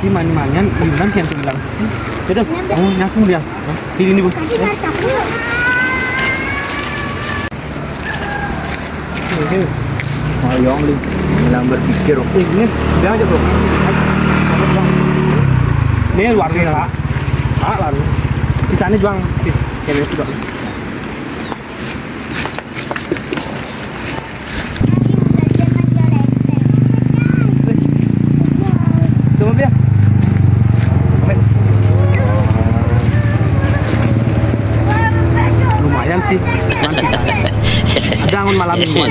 sih mani-manian iuran yang tuh bilang sih. Sudah, oh nyakung dia. Pilih ini bu. Mayong li, dalam berpikir. Ini dia aja bro. Ini luar biasa lah. Ah lalu. Di sana juang. Kayak sudah. Semua dia. Lumayan sih, nanti ada angin malam mingguan.